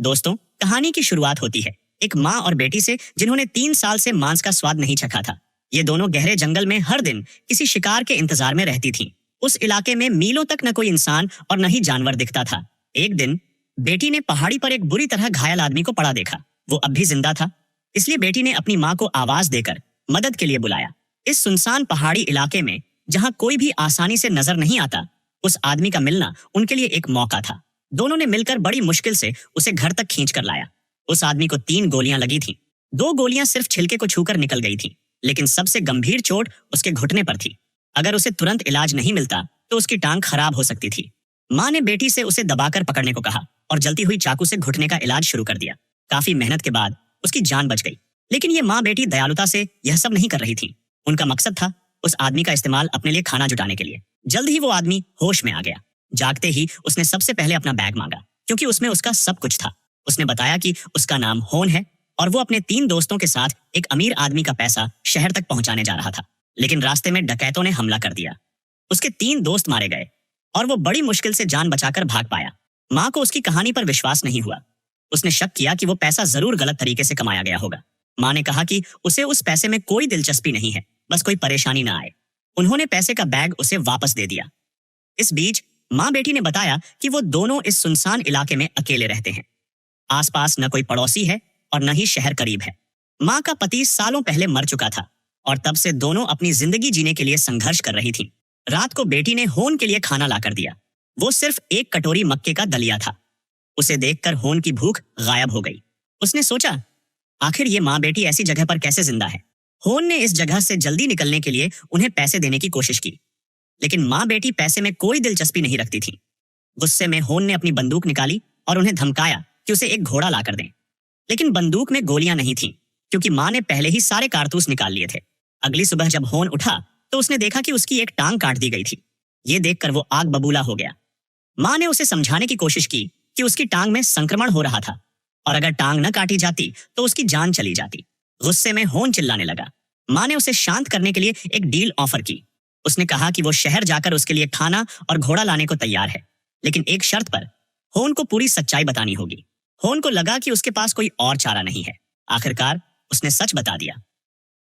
दोस्तों, कहानी की शुरुआत होती है एक माँ और बेटी से जिन्होंने 3 साल से मांस का स्वाद नहीं चखा था। ये दोनों गहरे जंगल में हर दिन किसी शिकार के इंतजार में रहती थीं। उस इलाके में मीलों तक न कोई इंसान और न ही जानवर दिखता था। एक दिन बेटी ने पहाड़ी पर एक बुरी तरह घायल आदमी को पड़ा देखा। वो अब भी जिंदा था, इसलिए बेटी ने अपनी माँ को आवाज देकर मदद के लिए बुलाया। इस सुनसान पहाड़ी इलाके में जहाँ कोई भी आसानी से नजर नहीं आता, उस आदमी का मिलना उनके लिए एक मौका था। दोनों ने मिलकर बड़ी मुश्किल से उसे घर तक खींच कर लाया। उस आदमी को 3 गोलियां लगी थीं। 2 गोलियां सिर्फ छिलके को छूकर निकल गई थीं, लेकिन सबसे गंभीर चोट उसके घुटने पर थी। अगर उसे तुरंत इलाज नहीं मिलता तो उसकी टांग खराब हो सकती थी। माँ ने बेटी से उसे दबाकर पकड़ने को कहा और जलती हुई चाकू से घुटने का इलाज शुरू कर दिया। काफी मेहनत के बाद उसकी जान बच गई, लेकिन ये माँ बेटी दयालुता से यह सब नहीं कर रही थी। उनका मकसद था उस आदमी का इस्तेमाल अपने लिए खाना जुटाने के लिए। जल्द ही वो आदमी होश में आ गया। जागते ही उसने सबसे पहले अपना बैग मांगा, क्योंकि उसमें उसका सब कुछ था। उसने बताया कि उसका नाम होन है और वो अपने 3 दोस्तों के साथ एक अमीर आदमी का पैसा शहर तक पहुंचाने जा रहा था। लेकिन रास्ते में डकैतों ने हमला कर दिया। उसके 3 दोस्त मारे गए और वो बड़ी मुश्किल से जान बचाकर भाग पाया। माँ को उसकी कहानी पर विश्वास नहीं हुआ। उसने शक किया कि वो पैसा जरूर गलत तरीके से कमाया गया होगा। माँ ने कहा कि उसे उस पैसे में कोई दिलचस्पी नहीं है, बस कोई परेशानी ना आए। उन्होंने पैसे का बैग उसे वापस दे दिया। इस बीच माँ बेटी ने बताया कि वो दोनों इस सुनसान इलाके में अकेले रहते हैं। आसपास न कोई पड़ोसी है और न ही शहर करीब है। माँ का पति सालों पहले मर चुका था और तब से दोनों अपनी जिंदगी जीने के लिए संघर्ष कर रही थीं। रात को बेटी ने होन के लिए खाना लाकर दिया। वो सिर्फ एक कटोरी मक्के का दलिया था। उसे देखकर होन की भूख गायब हो गई। उसने सोचा, आखिर ये माँ बेटी ऐसी जगह पर कैसे जिंदा है। होन ने इस जगह से जल्दी निकलने के लिए उन्हें पैसे देने की कोशिश की, लेकिन माँ बेटी पैसे में कोई दिलचस्पी नहीं रखती थी। गुस्से में होन ने अपनी बंदूक निकाली और उन्हें धमकाया कि उसे एक घोड़ा लाकर दें। लेकिन बंदूक में गोलियां नहीं थीं, क्योंकि माँ ने पहले ही सारे कारतूस निकाल लिए थे। अगली सुबह जब होन उठा तो उसने देखा कि उसकी एक टांग काट दी गई थी। ये देखकर वो आग बबूला हो गया। माँ ने उसे समझाने की कोशिश की कि उसकी टांग में संक्रमण हो रहा था और अगर टांग न काटी जाती तो उसकी जान चली जाती। गुस्से में होन चिल्लाने लगा। माँ ने उसे शांत करने के लिए एक डील ऑफर की। उसने कहा कि वो शहर जाकर उसके लिए खाना और घोड़ा लाने को तैयार है, लेकिन एक शर्त पर। होन को पूरी सच्चाई बतानी होगी। होन को लगा कि उसके पास कोई और चारा नहीं है। आखिरकार उसने सच बता दिया।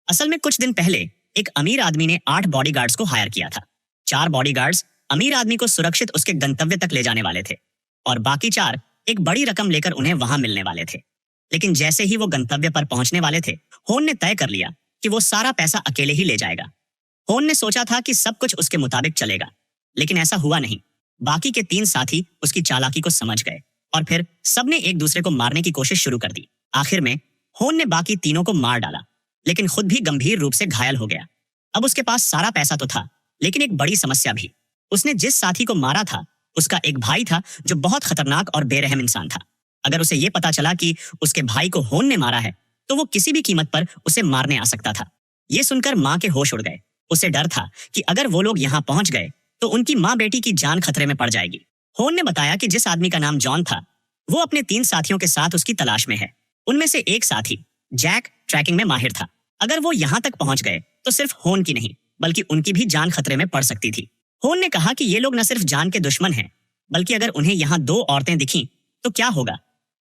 असल में कुछ दिन पहले एक अमीर आदमी ने 8 बॉडीगार्ड्स को हायर किया था। 4 बॉडीगार्ड्स अमीर आदमी को सुरक्षित उसके गंतव्य तक ले जाने वाले थे और बाकी 4 एक बड़ी रकम लेकर उन्हें वहां मिलने वाले थे। लेकिन जैसे ही वो गंतव्य पर पहुंचने वाले थे, होन ने तय कर लिया कि वो सारा पैसा अकेले ही ले जाएगा। होन ने सोचा था कि सब कुछ उसके मुताबिक चलेगा, लेकिन ऐसा हुआ नहीं। बाकी के 3 साथी उसकी चालाकी को समझ गए और फिर सबने एक दूसरे को मारने की कोशिश शुरू कर दी। आखिर में होन ने बाकी तीनों को मार डाला, लेकिन खुद भी गंभीर रूप से घायल हो गया। अब उसके पास सारा पैसा तो था, लेकिन एक बड़ी समस्या भी। उसने जिस साथी को मारा था उसका एक भाई था जो बहुत खतरनाक और बेरहम इंसान था। अगर उसे ये पता चला कि उसके भाई को होन ने मारा है तो वो किसी भी कीमत पर उसे मारने आ सकता था। ये सुनकर माँ के होश उड़ गए। उसे डर था कि अगर वो लोग यहाँ पहुंच गए तो उनकी माँ बेटी की जान खतरे में पड़ जाएगी। होन ने बताया कि जिस आदमी का नाम जॉन था वो अपने 3 साथियों के साथ उसकी तलाश में है। उनमें से एक साथी जैक ट्रैकिंग में माहिर था। अगर वो यहाँ तक पहुंच गए तो सिर्फ होन की नहीं बल्कि उनकी भी जान खतरे में पड़ सकती थी। होन ने कहा कि ये लोग न सिर्फ जान के दुश्मन हैं, बल्कि अगर उन्हें यहाँ 2 औरतें दिखीं तो क्या होगा,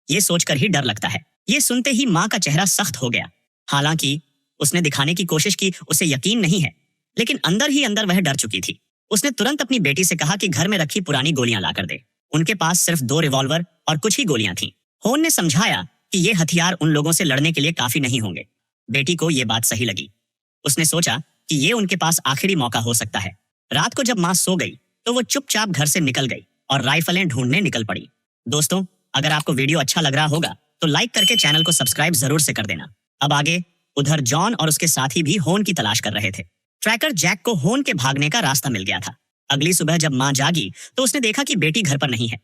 ये सोचकर ही डर लगता है। ये सुनते ही माँ का चेहरा सख्त हो गया। हालांकि उसने दिखाने की कोशिश की उसे यकीन नहीं है, लेकिन अंदर ही अंदर वह डर चुकी थी। उसने तुरंत अपनी बेटी से कहा कि घर में रखी पुरानी गोलियां लाकर दे। उनके पास सिर्फ 2 रिवॉल्वर और कुछ ही गोलियां थीं। होन ने समझाया कि ये हथियार उन लोगों से लड़ने के लिए काफी नहीं होंगे। बेटी को ये बात सही लगी। उसने सोचा कि ये उनके पास आखिरी मौका हो सकता है। रात को जब माँ सो गई तो वो चुपचाप घर से निकल गई और राइफलें ढूंढने निकल पड़ी। दोस्तों, अगर आपको वीडियो अच्छा लग रहा होगा तो लाइक करके चैनल को सब्सक्राइब जरूर से कर देना। अब आगे उधर जॉन और उसके साथी भी होन की तलाश कर रहे थे। ट्रैकर जैक को होन के भागने का रास्ता मिल गया था। अगली सुबह जब माँ जागी तो उसने देखा कि बेटी घर पर नहीं है।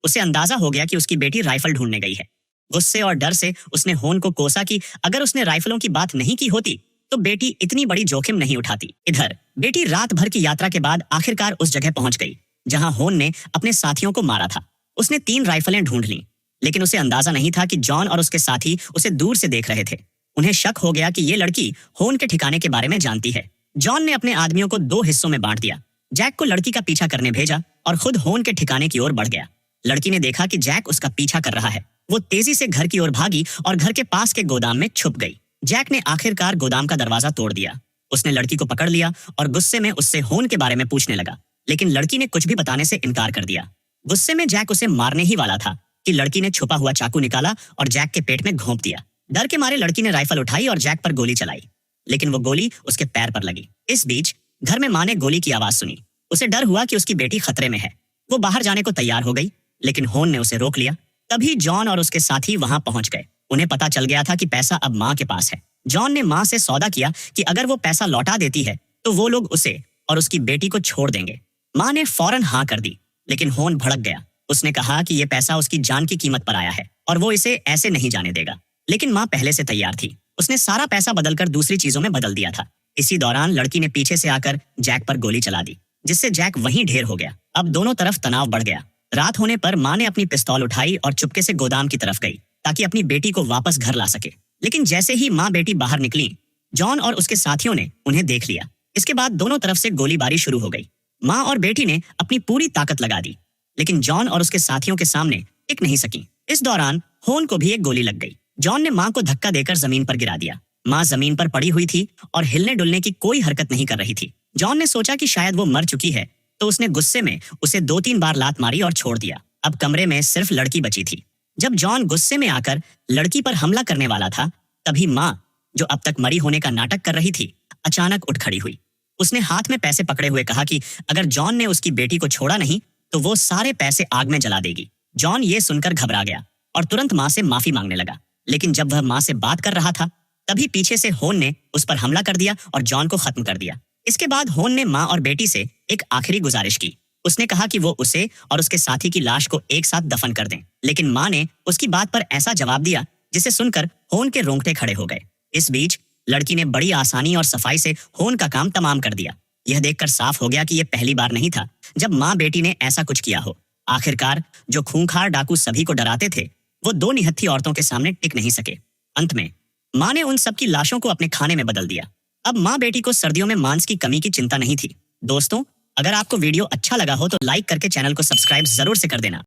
उसे अंदाजा हो गया कि उसकी बेटी राइफल ढूंढने गई है। गुस्से और डर से उसने होन को कोसा कि अगर उसने राइफलों की बात नहीं की होती तो बेटी इतनी बड़ी जोखिम नहीं उठाती। इधर बेटी रात भर की यात्रा के बाद आखिरकार उस जगह पहुंच गई जहां होन ने अपने साथियों को मारा था। उसने 3 राइफलें ढूंढ ली, लेकिन उसे अंदाजा नहीं था कि जॉन और उसके साथी उसे दूर से देख रहे थे। उन्हें शक हो गया कि ये लड़की होन के ठिकाने के बारे में जानती है। जॉन ने अपने आदमियों को 2 हिस्सों में बांट दिया। जैक को लड़की का पीछा करने भेजा और खुद होन के ठिकाने की ओर बढ़ गया। लड़की ने देखा कि जैक उसका पीछा कर रहा है वो तेजी से घर की ओर भागी और घर के पास के गोदाम में छुप गई। जैक ने आखिरकार गोदाम का दरवाजा तोड़ दिया। उसने लड़की को पकड़ लिया और गुस्से में उससे होन के बारे में पूछने लगा, लेकिन लड़की ने कुछ भी बताने से इनकार कर दिया। गुस्से में जैक उसे मारने ही वाला था कि लड़की ने छुपा हुआ चाकू निकाला और जैक के पेट में घोंप दिया। डर के मारे लड़की ने राइफल उठाई और जैक पर गोली चलाई, लेकिन वो गोली उसके पैर पर लगी। इस बीच घर में माँ ने गोली की आवाज सुनी। उसे डर हुआ कि उसकी बेटी खतरे में है। वो बाहर जाने को तैयार हो गई, लेकिन होन ने उसे रोक लिया। तभी जॉन और उसके साथी वहां पहुंच गए। उन्हें पता चल गया था कि पैसा अब माँ के पास है। जॉन ने माँ से सौदा किया कि अगर वो पैसा लौटा देती है तो वो लोग उसे और उसकी बेटी को छोड़ देंगे। माँ ने फौरन हाँ कर दी, लेकिन होन भड़क गया। उसने कहा कि ये पैसा उसकी जान की कीमत पर आया है और वो इसे ऐसे नहीं जाने देगा। लेकिन माँ पहले से तैयार थी। उसने सारा पैसा बदलकर दूसरी चीजों में बदल दिया था। इसी दौरान लड़की ने पीछे से आकर जैक पर गोली चला दी, जिससे जैक वहीं ढेर हो गया। अब दोनों तरफ तनाव बढ़ गया। रात होने पर माँ ने अपनी पिस्तौल उठाई और चुपके से गोदाम की तरफ गई ताकि अपनी बेटी को वापस घर ला सके। लेकिन जैसे ही माँ बेटी बाहर निकली, जॉन और उसके साथियों ने उन्हें देख लिया। इसके बाद दोनों तरफ से गोलीबारी शुरू हो गई। माँ और बेटी ने अपनी पूरी ताकत लगा दी, लेकिन जॉन और उसके साथियों के सामने टिक नहीं सकी। इस दौरान होन को भी एक गोली लग गई। जॉन ने माँ को धक्का देकर जमीन पर गिरा दिया। माँ जमीन पर पड़ी हुई थी और हिलने डुलने की कोई हरकत नहीं कर रही थी। जॉन ने सोचा कि शायद वो मर चुकी है, तो उसने गुस्से में उसे 2-3 बार लात मारी और छोड़ दिया। अब कमरे में सिर्फ लड़की बची थी। जब जॉन गुस्से में आकर लड़की पर हमला करने वाला था, तभी माँ, जो अब तक मरी होने का नाटक कर रही थी, अचानक उठ खड़ी हुई। उसने हाथ में पैसे पकड़े हुए कहा कि अगर जॉन ने उसकी बेटी को छोड़ा नहीं तो वो सारे पैसे आग में जला देगी। जॉन ये सुनकर घबरा गया और तुरंत माँ से माफी मांगने लगा। लेकिन जब वह माँ से बात कर रहा था, तभी पीछे से होन ने उस पर हमला कर दिया और जॉन को खत्म कर दिया। इसके बाद होन ने माँ और बेटी से एक आखिरी गुजारिश की। उसने कहा कि वो उसे और उसके साथी की लाश को एक साथ दफन कर दें, लेकिन माँ ने उसकी बात पर ऐसा जवाब दिया जिसे सुनकर होन के रोंगटे खड़े हो गए। इस बीच लड़की ने बड़ी आसानी और सफाई से होन का काम तमाम कर दिया। यह देखकर साफ हो गया कि यह पहली बार नहीं था जब माँ बेटी ने ऐसा कुछ किया हो। आखिरकार जो खूंखार डाकू सभी को डराते थे, वो 2 निहत्थी औरतों के सामने टिक नहीं सके। अंत में माँ ने उन सबकी लाशों को अपने खाने में बदल दिया। अब माँ बेटी को सर्दियों में मांस की कमी की चिंता नहीं थी। दोस्तों, अगर आपको वीडियो अच्छा लगा हो तो लाइक करके चैनल को सब्सक्राइब जरूर से कर देना।